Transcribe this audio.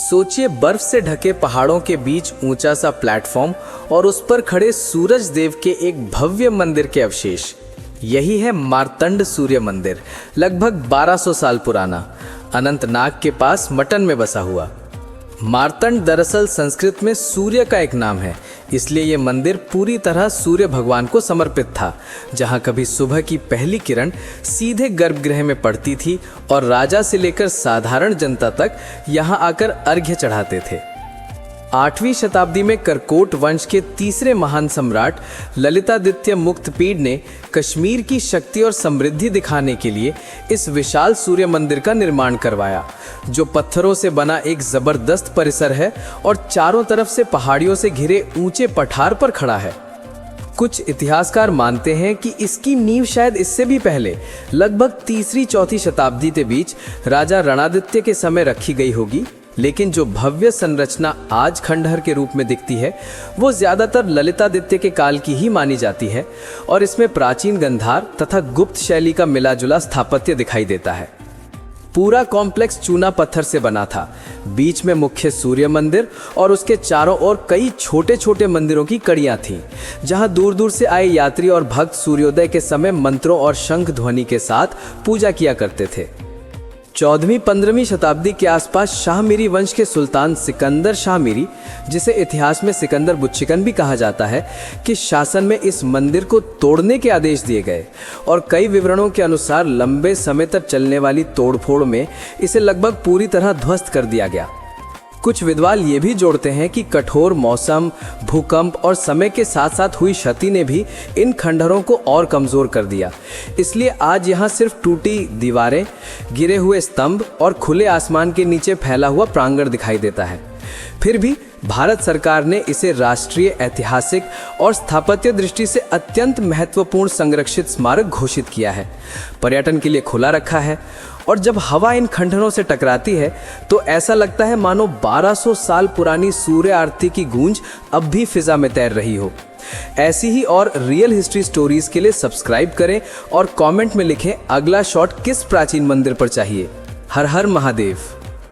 सोचिए, बर्फ से ढके पहाड़ों के बीच ऊंचा सा प्लेटफॉर्म और उस पर खड़े सूरज देव के एक भव्य मंदिर के अवशेष। यही है मार्तंड सूर्य मंदिर, लगभग 1200 साल पुराना, अनंतनाग के पास मटन में बसा हुआ। मार्तंड दरअसल संस्कृत में सूर्य का एक नाम है, इसलिए ये मंदिर पूरी तरह सूर्य भगवान को समर्पित था, जहाँ कभी सुबह की पहली किरण सीधे गर्भगृह में पड़ती थी और राजा से लेकर साधारण जनता तक यहाँ आकर अर्घ्य चढ़ाते थे। 8वीं शताब्दी में करकोट वंश के तीसरे महान सम्राट ललितादित्य मुक्तपीड ने कश्मीर की शक्ति और समृद्धि दिखाने के लिए इस विशाल सूर्य मंदिर का निर्माण करवाया, जो पत्थरों से बना एक जबरदस्त परिसर है और चारों तरफ से पहाड़ियों से घिरे ऊंचे पठार पर खड़ा है। कुछ इतिहासकार मानते हैं कि इसकी नींव शायद इससे भी पहले, लगभग 3री-4थी शताब्दी के बीच राजा रणआदित्य के समय रखी गई होगी, लेकिन जो भव्य संरचना आज खंडहर के रूप में दिखती है वो ज़्यादातर ललितादित्य के काल की ही मानी जाती है और इसमें प्राचीन गंधार तथा गुप्त शैली का मिला-जुला स्थापत्य दिखाई देता है। पूरा कॉम्प्लेक्स चूना पत्थर से बना था। बीच में मुख्य सूर्य मंदिर और उसके चारों ओर कई छोटे छोटे मंदिरों की कड़ियाँ थीं, जहाँ दूर दूर से आए यात्री और भक्त सूर्योदय के समय मंत्रों और शंख ध्वनि के साथ पूजा किया करते थे। 14वीं-15वीं शताब्दी के आसपास शाह मीरी वंश के सुल्तान सिकंदर शाह मीरी, जिसे इतिहास में सिकंदर बुच्चिकन भी कहा जाता है, कि शासन में इस मंदिर को तोड़ने के आदेश दिए गए और कई विवरणों के अनुसार लंबे समय तक चलने वाली तोड़फोड़ में इसे लगभग पूरी तरह ध्वस्त कर दिया गया। कुछ विद्वान ये भी जोड़ते हैं कि कठोर मौसम, भूकंप और समय के साथ साथ हुई क्षति ने भी इन खंडहरों को और कमज़ोर कर दिया। इसलिए आज यहाँ सिर्फ टूटी दीवारें, गिरे हुए स्तंभ और खुले आसमान के नीचे फैला हुआ प्रांगण दिखाई देता है। फिर भी भारत सरकार ने इसे राष्ट्रीय ऐतिहासिक और स्थापत्य दृष्टि से अत्यंत महत्वपूर्ण संरक्षित स्मारक घोषित किया है, पर्यटन के लिए खुला रखा है और जब हवा इन खंडहरों से टकराती है तो ऐसा लगता है मानो 1200 साल पुरानी सूर्य आरती की गूंज अब भी फिजा में तैर रही हो। ऐसी ही और रियल हिस्ट्री स्टोरीज के लिए सब्सक्राइब करें और कमेंट में लिखें अगला शॉट किस प्राचीन मंदिर पर चाहिए। हर हर महादेव।